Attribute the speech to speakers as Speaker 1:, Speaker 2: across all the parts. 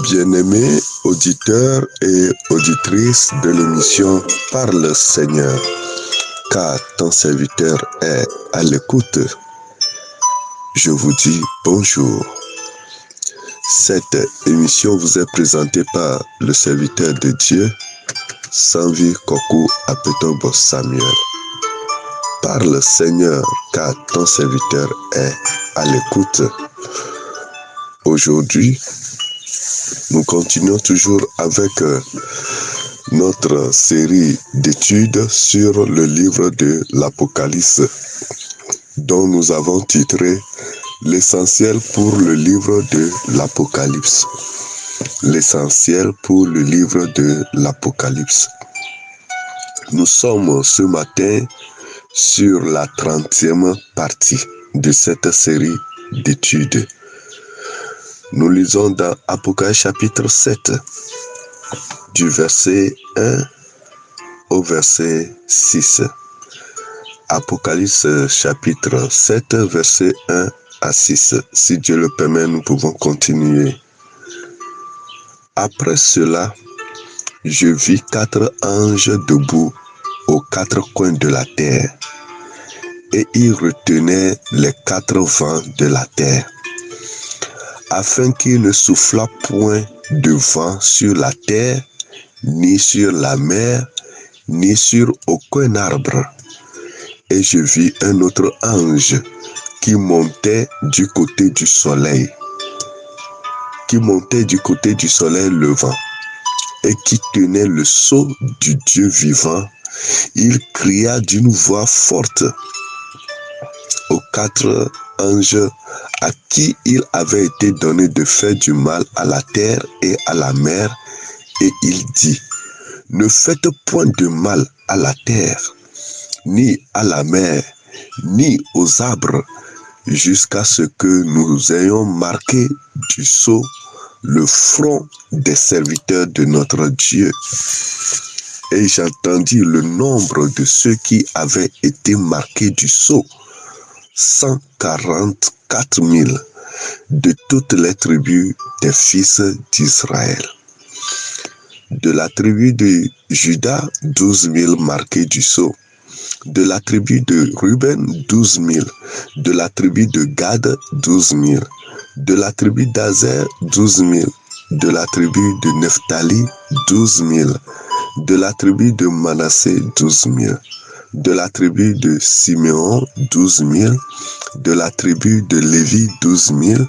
Speaker 1: Bien-aimés auditeurs et auditrices de l'émission Parle Seigneur, car ton serviteur est à l'écoute, je vous dis bonjour. Cette émission vous est présentée par le serviteur de Dieu, Sanvi Kokou Apetobo Samuel. Parle Seigneur, car ton serviteur est à l'écoute. Aujourd'hui, nous continuons toujours avec notre série d'études sur le livre de l'Apocalypse, dont nous avons titré l'essentiel pour le livre de l'Apocalypse. L'essentiel pour le livre de l'Apocalypse. Nous sommes ce matin sur la 30e partie de cette série d'études. Nous lisons dans Apocalypse chapitre 7, du verset 1 au verset 6. Apocalypse chapitre 7, verset 1 à 6. Si Dieu le permet, nous pouvons continuer. Après cela, je vis 4 anges debout aux 4 coins de la terre, et ils retenaient les 4 vents de la terre, afin qu'il ne soufflât point de vent sur la terre, ni sur la mer, ni sur aucun arbre. Et je vis un autre ange qui montait du côté du soleil, levant, et qui tenait le sceau du Dieu vivant. Il cria d'une voix forte aux 4 anges à qui il avait été donné de faire du mal à la terre et à la mer, et il dit: ne faites point de mal à la terre, ni à la mer, ni aux arbres, jusqu'à ce que nous ayons marqué du sceau le front des serviteurs de notre Dieu. Et j'entendis le nombre de ceux qui avaient été marqués du sceau, 144 000, de toutes les tribus des fils d'Israël. De la tribu de Juda, 12 000 marqués du sceau. De la tribu de Ruben, 12 000. De la tribu de Gad, 12 000. De la tribu d'Azer, 12 000. De la tribu de Nephtali, 12 000. De la tribu de Manassé, 12 000. De la tribu de Siméon, 12 000. De la tribu de Lévi, 12 000.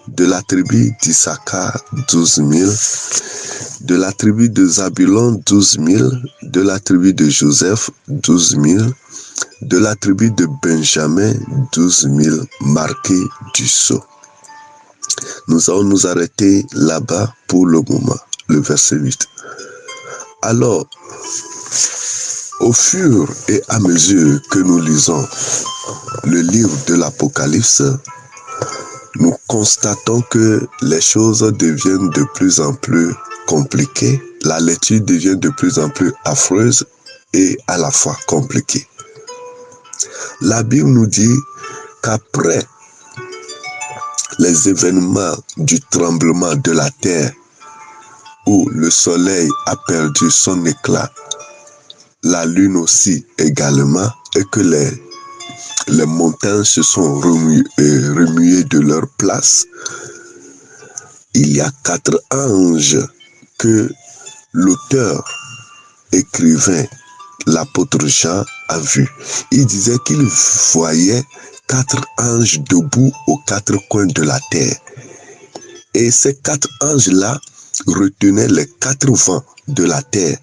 Speaker 1: De la tribu d'Issachar, 12 000. De la tribu de Zabulon, 12 000. De la tribu de Joseph, 12 000. De la tribu de Benjamin, 12 000 marqués du sceau. Nous allons nous arrêter là-bas pour le moment, le verset 8. Alors, au fur et à mesure que nous lisons le livre de l'Apocalypse, nous constatons que les choses deviennent de plus en plus compliquées, la lecture devient de plus en plus affreuse et à la fois compliquée. La Bible nous dit qu'après les événements du tremblement de la terre, où le soleil a perdu son éclat, la lune aussi également, et que les montagnes se sont remuées de leur place, il y a 4 anges que l'auteur, écrivain, l'apôtre Jean a vu. Il disait qu'il voyait 4 anges debout aux 4 coins de la terre. Et ces 4 anges-là retenaient les 4 vents de la terre,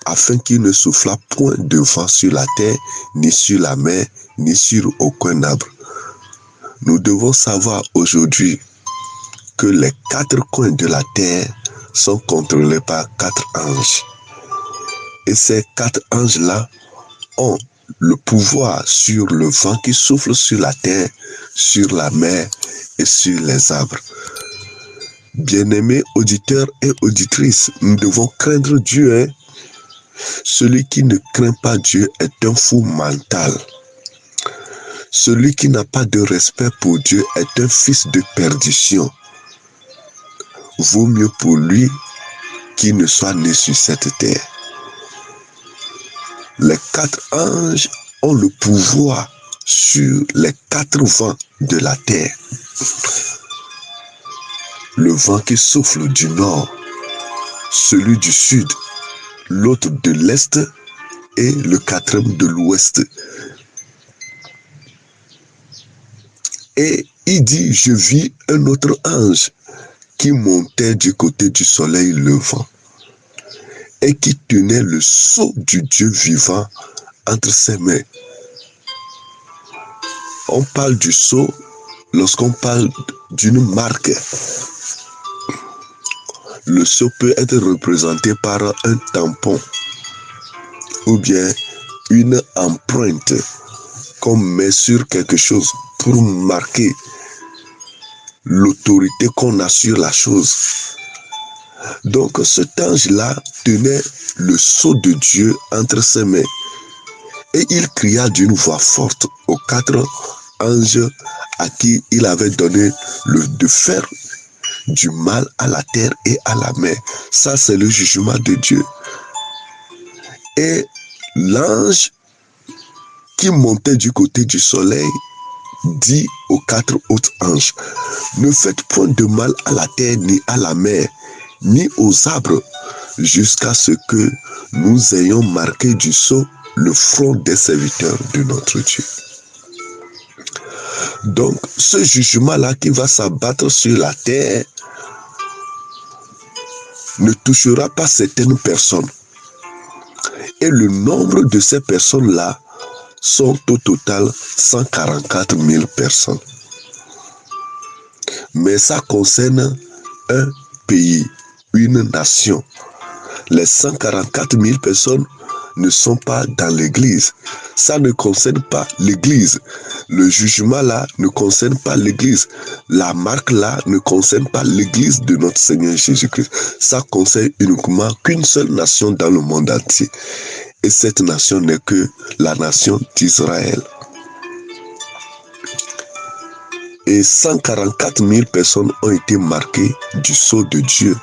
Speaker 1: afin qu'il ne soufflât point de vent sur la terre, ni sur la mer, ni sur aucun arbre. Nous devons savoir aujourd'hui que les 4 coins de la terre sont contrôlés par 4 anges. Et ces 4 anges-là ont le pouvoir sur le vent qui souffle sur la terre, sur la mer et sur les arbres. Bien-aimés auditeurs et auditrices, nous devons craindre Dieu. Celui qui ne craint pas Dieu est un fou mental. Celui qui n'a pas de respect pour Dieu est un fils de perdition. vaut mieux pour lui qu'il ne soit né sur cette terre. Les 4 anges ont le pouvoir sur les 4 vents de la terre. Le vent qui souffle du nord, celui du sud, l'autre de l'est et le 4e de l'ouest. Et il dit, je vis un autre ange qui montait du côté du soleil levant et qui tenait le sceau du Dieu vivant entre ses mains. On parle du sceau lorsqu'on parle d'une marque. Le sceau peut être représenté par un tampon ou bien une empreinte qu'on met sur quelque chose pour marquer l'autorité qu'on a sur la chose. Donc cet ange-là tenait le sceau de Dieu entre ses mains et il cria d'une voix forte aux 4 anges à qui il avait donné de faire du mal à la terre et à la mer. Ça, c'est le jugement de Dieu. Et l'ange qui montait du côté du soleil dit aux 4 autres anges, ne faites point de mal à la terre, ni à la mer, ni aux arbres, jusqu'à ce que nous ayons marqué du sceau le front des serviteurs de notre Dieu. Donc, ce jugement-là qui va s'abattre sur la terre ne touchera pas certaines personnes. Et le nombre de ces personnes-là sont au total 144 000 personnes. Mais ça concerne un pays, une nation. Les 144 000 personnes ne sont pas dans l'église. Ça ne concerne pas l'église. Le jugement là ne concerne pas l'église. La marque là ne concerne pas l'église de notre Seigneur Jésus-Christ. Ça concerne uniquement qu'une seule nation dans le monde entier. Et cette nation n'est que la nation d'Israël. Et 144 000 personnes ont été marquées du sceau de Dieu.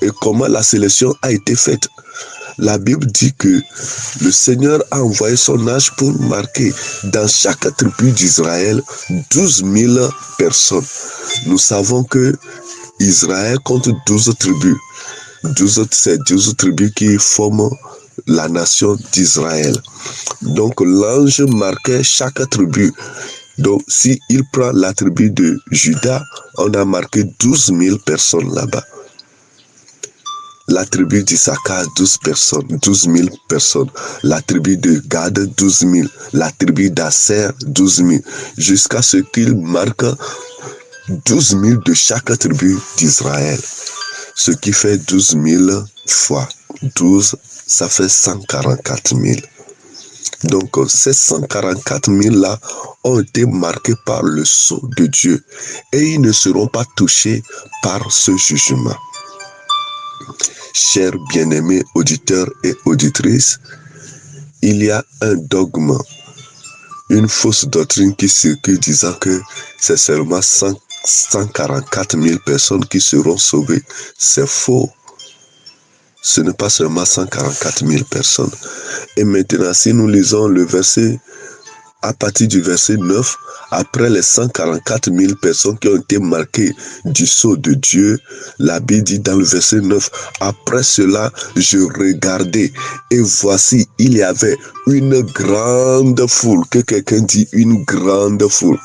Speaker 1: Et comment la sélection a été faite? La Bible dit que le Seigneur a envoyé son ange pour marquer dans chaque tribu d'Israël 12 000 personnes. Nous savons que Israël compte 12 tribus. C'est 12 tribus qui forment la nation d'Israël. Donc l'ange marquait chaque tribu. Donc s'il prend la tribu de Juda, on a marqué 12 000 personnes là-bas. La tribu d'Issachar, 12 000 personnes. La tribu de Gad, 12 000. La tribu d'Asser, 12 000. Jusqu'à ce qu'il marque 12 000 de chaque tribu d'Israël. Ce qui fait 12 000 fois 12, ça fait 144 000. Donc ces 144 000 là ont été marqués par le sceau de Dieu. Et ils ne seront pas touchés par ce jugement. Chers bien-aimés auditeurs et auditrices, il y a un dogme, une fausse doctrine qui circule disant que c'est seulement 144 000 personnes qui seront sauvées. C'est faux. Ce n'est pas seulement 144 000 personnes. Et maintenant, si nous lisons le verset, à partir du verset 9, après les 144 000 personnes qui ont été marquées du sceau de Dieu, la Bible dit dans le verset 9, après cela, je regardais et voici, il y avait une grande foule. Que quelqu'un dit une grande foule.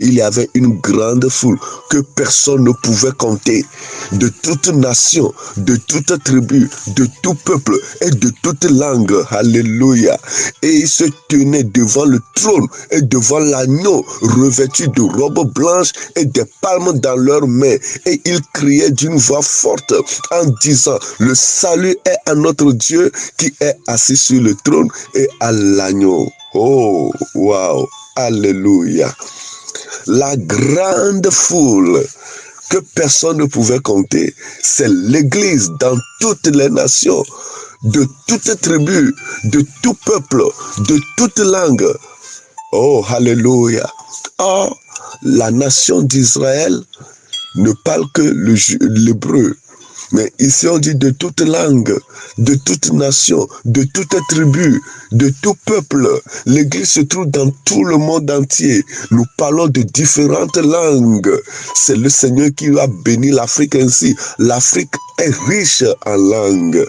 Speaker 1: Il y avait une grande foule que personne ne pouvait compter, de toute nation, de toute tribu, de tout peuple et de toute langue. Alléluia. Et ils se tenaient devant le trône et devant l'agneau, revêtus de robes blanches et des palmes dans leurs mains. Et ils criaient d'une voix forte en disant, le salut est à notre Dieu qui est assis sur le trône et à l'agneau. Oh, wow, alléluia. La grande foule que personne ne pouvait compter, c'est l'église dans toutes les nations, de toutes tribus, de tout peuple, de toute langue. Oh, alléluia. Or, la nation d'Israël ne parle que l'hébreu. Mais ici on dit de toute langue, de toute nation, de toute tribu, de tout peuple. L'Église se trouve dans tout le monde entier. Nous parlons de différentes langues. C'est le Seigneur qui a béni l'Afrique ainsi. L'Afrique est riche en langues.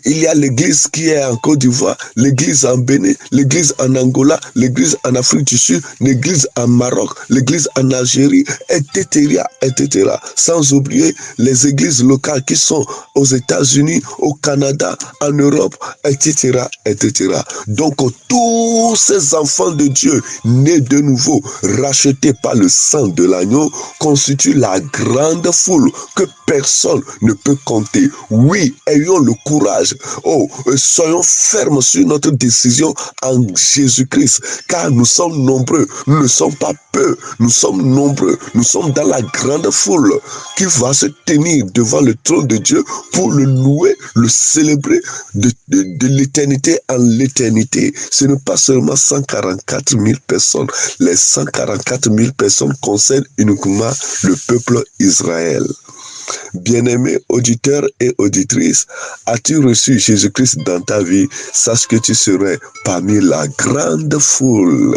Speaker 1: Il y a l'église qui est en Côte d'Ivoire, l'église en Bénin, l'église en Angola, l'église en Afrique du Sud, l'église en Maroc, l'église en Algérie, etc., etc. Sans oublier les églises locales qui sont aux États-Unis, au Canada, en Europe, etc., etc. Donc, tous ces enfants de Dieu, nés de nouveau, rachetés par le sang de l'agneau, constituent la grande foule que personne ne peut compter. Oui, ayons le courage. Oh, soyons fermes sur notre décision en Jésus-Christ, car nous sommes nombreux, nous ne sommes pas peu, nous sommes nombreux, nous sommes dans la grande foule qui va se tenir devant le trône de Dieu pour le louer, le célébrer de l'éternité en l'éternité. Ce n'est pas seulement 144 000 personnes, les 144 000 personnes concernent uniquement le peuple Israël. Bien-aimé auditeur et auditrice, as-tu reçu Jésus-Christ dans ta vie? Sache que tu serais parmi la grande foule.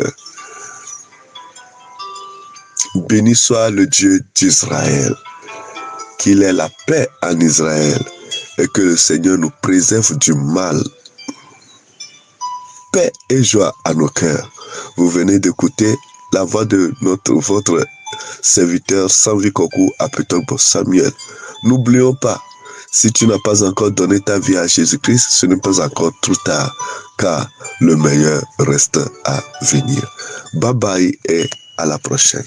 Speaker 1: Béni soit le Dieu d'Israël, qu'il ait la paix en Israël et que le Seigneur nous préserve du mal. Paix et joie à nos cœurs. Vous venez d'écouter la voix de votre serviteur Samvi Kokou à Petokbo Samuel. N'oublions pas, si tu n'as pas encore donné ta vie à Jésus-Christ, ce n'est pas encore trop tard, car le meilleur reste à venir. Bye bye et à la prochaine.